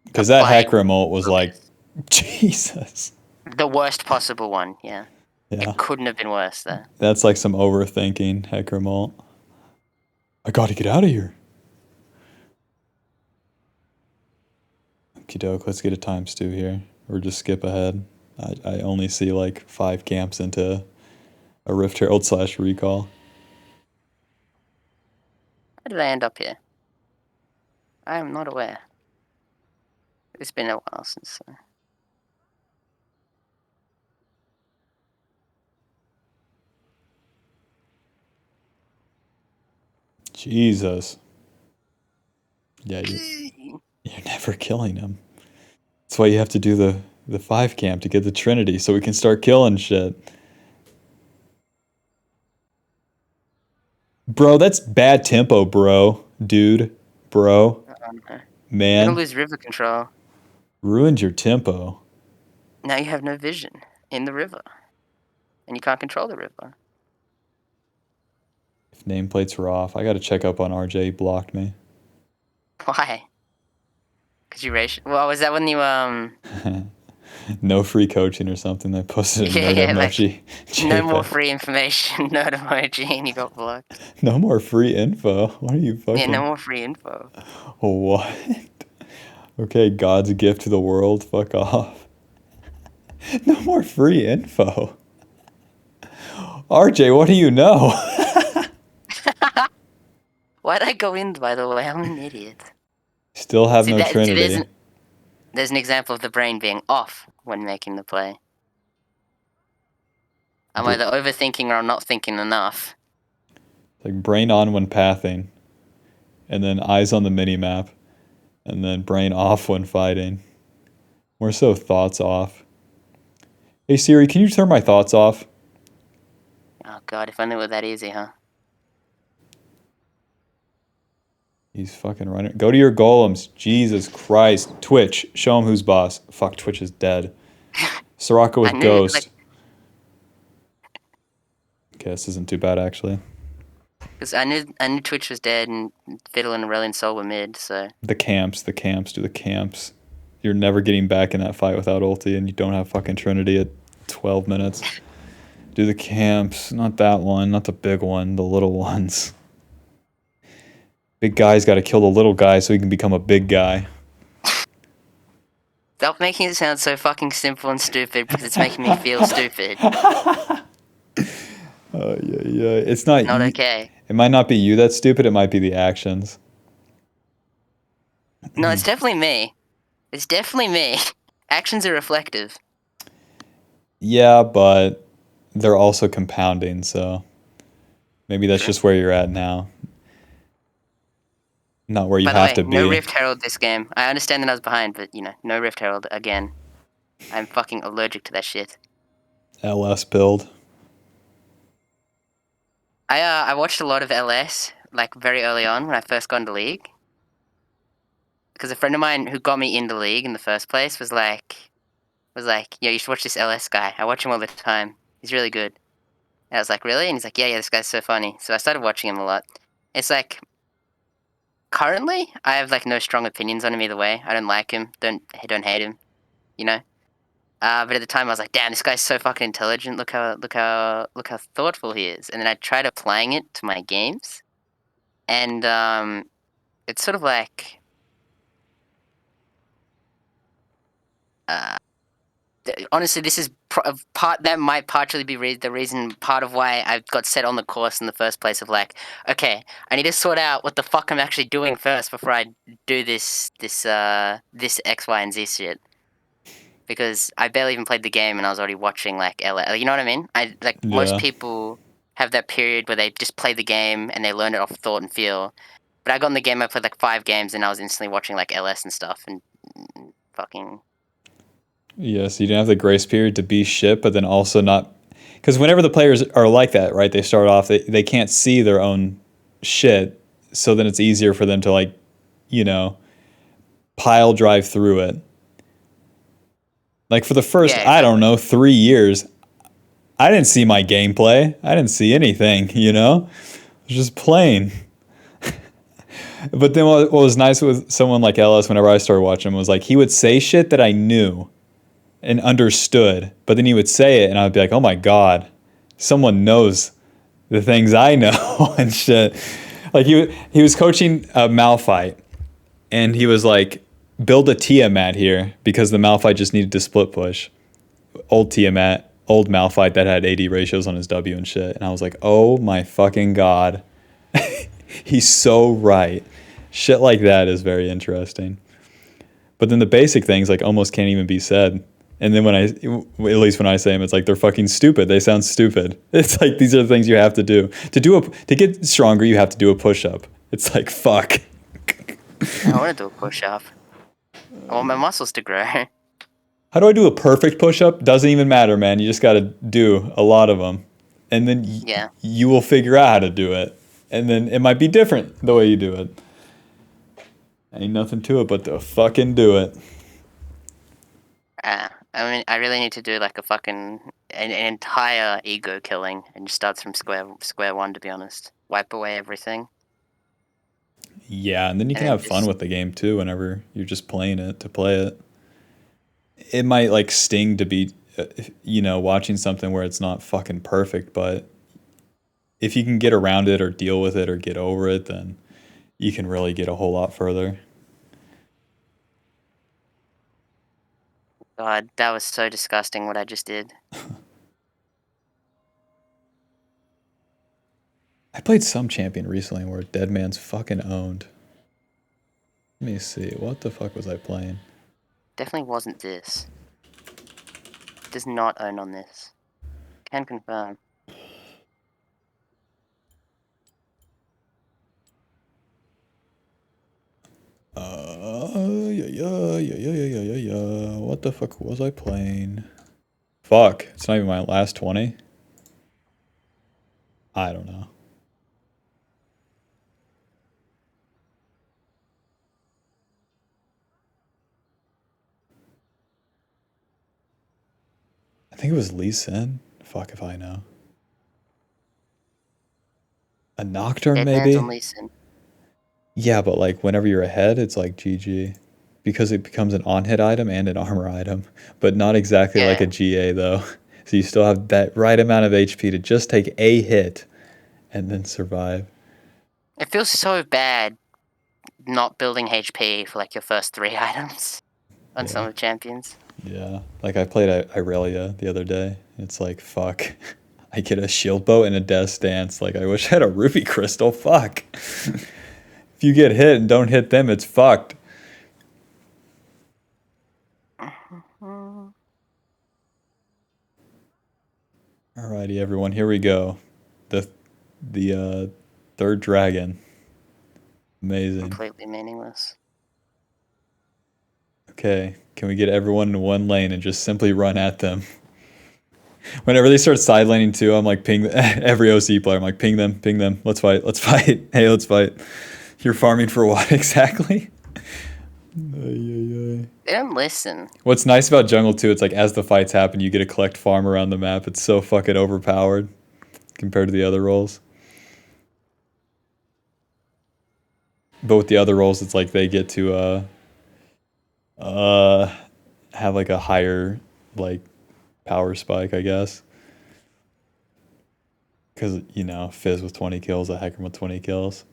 Because that applying Hecarim ult was like, focus. Jesus. The worst possible one, yeah. Yeah, It couldn't have been worse, though. that's like some overthinking Hecarim ult. I gotta get out of here. Okie doke, let's get a ×2 here. Or just skip ahead. I only see like 5 camps into a Rift Herald / recall. How did I end up here? I am not aware. It's been a while since. Jesus. Yeah, you're never killing him. That's why you have to do the 5 camp to get the Trinity so we can start killing shit. Bro, that's bad tempo, bro. Dude. Bro. You're gonna Man. lose river control. Ruined your tempo. Now you have no vision in the river. And you can't control the river. If nameplates were off, I gotta check up on RJ. He blocked me. Why? Because you racial. Well, was that when you, No free coaching or something. They posted a Yeah, nerd yeah, like, emoji. no more JPEG. free information, no emoji, and you got blocked. No more free info. What are you fucking... Yeah, no more free info. What? Okay, God's gift to the world. Fuck off. No more free info. RJ, what do you know? Why'd I go in, by the way? I'm an idiot. Still have no Trinity. There's an example of the brain being off when making the play. I'm either overthinking or I'm not thinking enough. Like brain on when pathing, and then eyes on the mini map, and then brain off when fighting. More so thoughts off. Hey Siri, can you turn my thoughts off? Oh god, if only it were that easy, huh? He's fucking running. Go to your golems. Jesus Christ. Twitch. Show him who's boss. Fuck, Twitch is dead. Soraka with Ghost. Okay, this isn't too bad, actually. Because I knew Twitch was dead and Fiddle and Aurelian Soul were mid, so... The camps. Do the camps. You're never getting back in that fight without ulti, and you don't have fucking Trinity at 12 minutes. Do the camps. Not that one. Not the big one. The little ones. Big guy's got to kill the little guy so he can become a big guy. Stop making it sound so fucking simple and stupid because it's making me feel stupid. Yeah. It's not. Not okay. It might not be you that's stupid. It might be the actions. No, it's definitely me. It's definitely me. Actions are reflective. Yeah, but they're also compounding, so maybe that's just where you're at now. Not where you By the have way, to no be. Rift Herald this game. I understand that I was behind, but, no Rift Herald again. I'm fucking allergic to that shit. LS build. I watched a lot of LS, like, very early on when I first got into League. Because a friend of mine who got me into League in the first place was like, yo, you should watch this LS guy. I watch him all the time. He's really good. And I was like, really? And he's like, yeah, this guy's so funny. So I started watching him a lot. It's like, currently, I have, like, no strong opinions on him either way. I don't like him. Don't hate him. You know? But at the time, I was like, damn, this guy's so fucking intelligent. Look how thoughtful he is. And then I tried applying it to my games. And, it's sort of like... honestly, this is part that might partially be the reason, part of why I got set on the course in the first place of like, okay, I need to sort out what the fuck I'm actually doing first before I do this X, Y, and Z shit. Because I barely even played the game and I was already watching like LA. You know what I mean? Most Yeah. people have that period where they just play the game and they learn it off thought and feel. But I got in the game, I played like 5 games and I was instantly watching like LS and stuff and fucking. Yeah, so you didn't have the grace period to be shit, but then also not. Because whenever the players are like that, right, they start off, they can't see their own shit, so then it's easier for them to, like, pile drive through it. Like, for the first, Yeah, I don't exactly. know, 3 years, I didn't see my gameplay. I didn't see anything, I was just playing. But then what was nice with someone like Ellis, whenever I started watching him, was like he would say shit that I knew and understood, but then he would say it and I would be like, oh my God, someone knows the things I know and shit. Like he was coaching a Malphite and he was like, build a Tiamat here because the Malphite just needed to split push. Old Tiamat, old Malphite that had 80 ratios on his W and shit. And I was like, oh my fucking God. He's so right. Shit like that is very interesting. But then the basic things like almost can't even be said. And then at least when I say them, it's like they're fucking stupid. They sound stupid. It's like these are the things you have to do. To get stronger, you have to do a push-up. It's like, fuck. I want to do a push-up. I want my muscles to grow. How do I do a perfect push-up? Doesn't even matter, man. You just got to do a lot of them. And then Yeah. you will figure out how to do it. And then it might be different the way you do it. Ain't nothing to it but to fucking do it. I mean, I really need to do like an entire ego killing and just start from square one. To be honest, wipe away everything. Yeah, and then you And can then have fun with the game too whenever you're just playing it to play it. It might like sting to be, watching something where it's not fucking perfect, but if you can get around it or deal with it or get over it, then you can really get a whole lot further. God, that was so disgusting what I just did. I played some champion recently where Dead Man's fucking owned. Let me see. What the fuck was I playing? Definitely wasn't this. Does not own on this. Can confirm. Yeah. What the fuck was I playing? Fuck. It's not even my last 20. I don't know. I think it was Lee Sin. Fuck if I know. A Nocturne, Dead man's maybe? on Leeson. Yeah, but like whenever you're ahead, it's like GG. Because it becomes an on-hit item and an armor item. But not exactly like a Yeah. GA, though. So you still have that right amount of HP to just take a hit and then survive. It feels so bad not building HP for like your first 3 items on some of the champions. Yeah. Like I played Irelia the other day. It's like, fuck. I get a shield bow and a death dance. Like, I wish I had a ruby crystal. Fuck. If you get hit and don't hit them, it's fucked. Alrighty, everyone. Here we go. The third dragon. Amazing. Completely meaningless. Okay. Can we get everyone in one lane and just simply run at them? Whenever they start side laning too, I'm like ping every OC player. I'm like ping them. Let's fight. Hey, let's fight. You're farming for what exactly? They don't listen. What's nice about jungle too, it's like as the fights happen, you get to collect farm around the map. It's so fucking overpowered compared to the other roles. But with the other roles, it's like they get to have like a higher like power spike, I guess. Because, you know, Fizz with 20 kills, a Hecarim with 20 kills.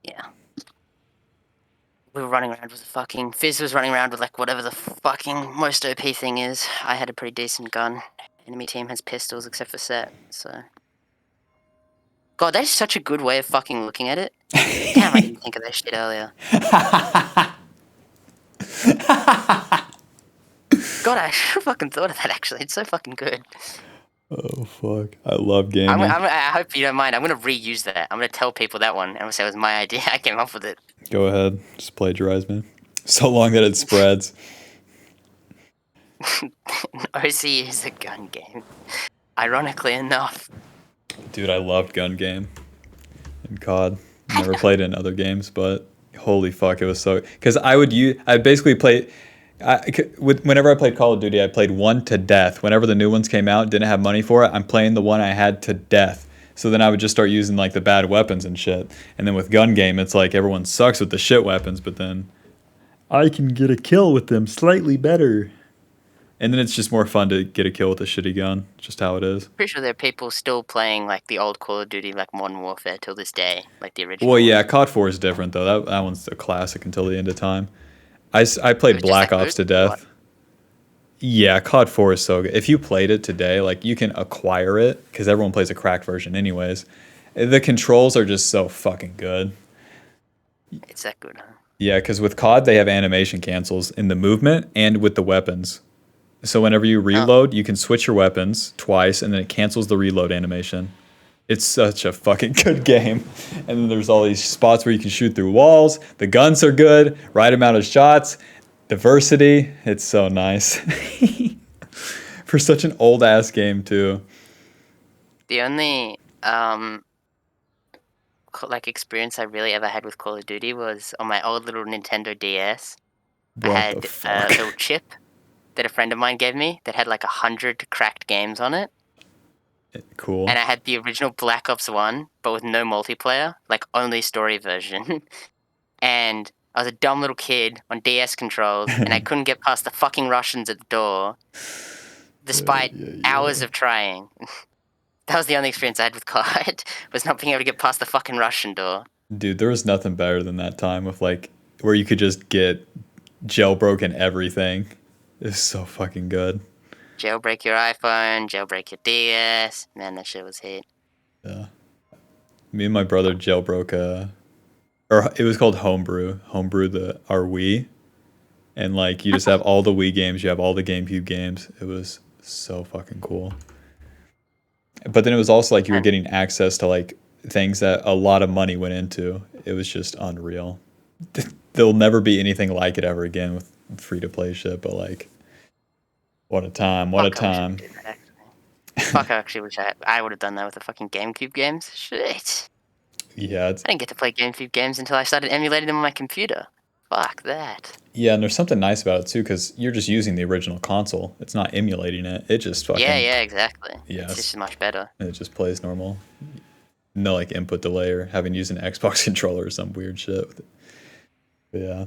Yeah. We were running around with a fucking... Fizz was running around with like whatever the fucking most OP thing is. I had a pretty decent gun. Enemy team has pistols except for Set, so... God, that is such a good way of fucking looking at it. Damn, I didn't think of that shit earlier. God, I should have fucking thought of that, actually. It's so fucking good. Oh, fuck. I love gaming. I hope you don't mind. I'm going to reuse that. I'm going to tell people that one. I'm going to say it was my idea. I came up with it. Go ahead. Just plagiarize me. So long that it spreads. OC is a gun game. Ironically enough. Dude, I loved gun game in COD. Never played it in other games, but holy fuck, it was so... Because I basically played... Whenever I played Call of Duty, I played one to death. Whenever the new ones came out, didn't have money for it, I'm playing the one I had to death. So then I would just start using like the bad weapons and shit. And then with gun game, it's like everyone sucks with the shit weapons, but then I can get a kill with them slightly better. And then it's just more fun to get a kill with a shitty gun. Just how it is. Pretty sure there are people still playing like the old Call of Duty, like Modern Warfare till this day, like the original. Well, yeah, COD 4 is different though. That one's a classic until the end of time. I played Black Ops to death. Yeah, COD 4 is so good. If you played it today, like you can acquire it because everyone plays a cracked version anyways. The controls are just so fucking good. It's that good, huh? Yeah, because with COD they have animation cancels in the movement and with the weapons. So whenever you reload, you can switch your weapons twice and then it cancels the reload animation. It's such a fucking good game. And then there's all these spots where you can shoot through walls. The guns are good, right amount of shots, diversity. It's so nice. For such an old ass game too. The only like experience I really ever had with Call of Duty was on my old little Nintendo DS. I had a little chip that a friend of mine gave me that had like 100 cracked games on it. Cool. And I had the original Black Ops 1, but with no multiplayer, like only story version. And I was a dumb little kid on DS controls, and I couldn't get past the fucking Russians at the door, despite hours of trying. That was the only experience I had with COD, was not being able to get past the fucking Russian door. Dude, there was nothing better than that time with like, where you could just get jailbroken everything. It was so fucking good. Jailbreak your iPhone, jailbreak your DS. Man, that shit was hit. Yeah. Me and my brother jailbroke or it was called Homebrew our Wii. And like you just have all the Wii games, you have all the GameCube games. It was so fucking cool. But then it was also like you were getting access to like things that a lot of money went into. It was just unreal. There'll never be anything like it ever again with free to play shit, but like what a time, what a time. Fuck, I actually wish I would have done that with the fucking GameCube games. Shit. Yeah. I didn't get to play GameCube games until I started emulating them on my computer. Fuck that. Yeah, and there's something nice about it too, because you're just using the original console. It's not emulating it. It just fucking... Yeah, exactly. Yeah, it's just much better. It just plays normal. No like input delay or having used an Xbox controller or some weird shit. But yeah.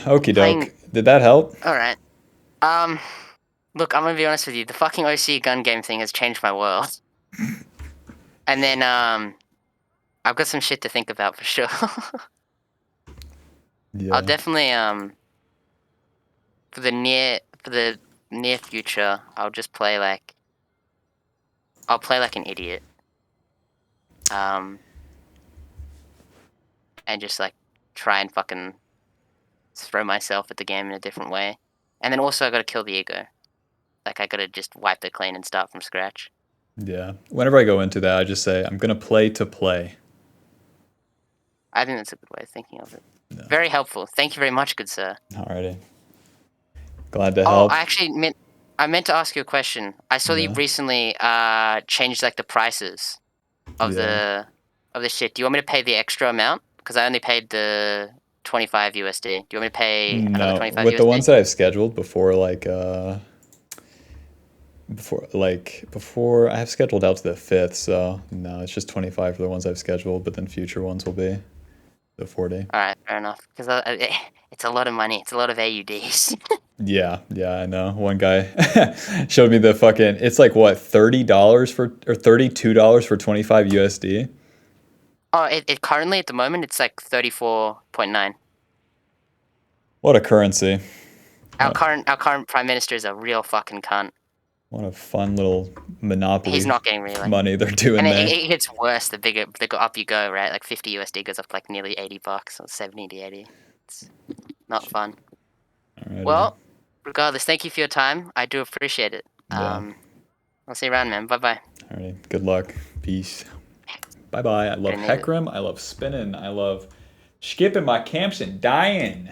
Okie doke. Did that help? All right. Look, I'm gonna be honest with you. The fucking OC gun game thing has changed my world. And then I've got some shit to think about for sure. Yeah. I'll definitely for the near future, I'll just play like I'll play like an idiot. And just like try and fucking throw myself at the game in a different way. And then also I gotta kill the ego. Like I gotta just wipe it clean and start from scratch. Yeah. Whenever I go into that, I just say I'm gonna play to play. I think that's a good way of thinking of it. No. Very helpful. Thank you very much, good sir. Alrighty. Glad to Oh, help. I meant to ask you a question. I saw that you Yeah. recently changed like the prices of Yeah. the shit. Do you want me to pay the extra amount? Because I only paid the 25 USD. Do you want me to pay another No, 25 with the ones USD? that I've scheduled before I have scheduled out to the 5th, so no, it's just 25 for the ones I've scheduled, but then future ones will be the 40. All right, fair enough. Because it's a lot of money. It's a lot of AUDs. Yeah, I know. One guy showed me the fucking. It's like what, $30 for or $32 for 25 USD. Oh, it currently at the moment it's like 34.9. What a currency! Our current prime minister is a real fucking cunt. What a fun little He's monopoly not getting really. money they're doing And there. it gets worse the bigger the up you go, right? Like 50 USD goes up to like nearly $80 or 70 to 80. It's not fun. Alrighty. Well, regardless, thank you for your time. I do appreciate it. Yeah. I'll see you around, man. Bye bye. Alrighty. Good luck. Peace. Bye bye. I love Gonna need it. Heckrim. I love spinning. I love skipping my camps and dying.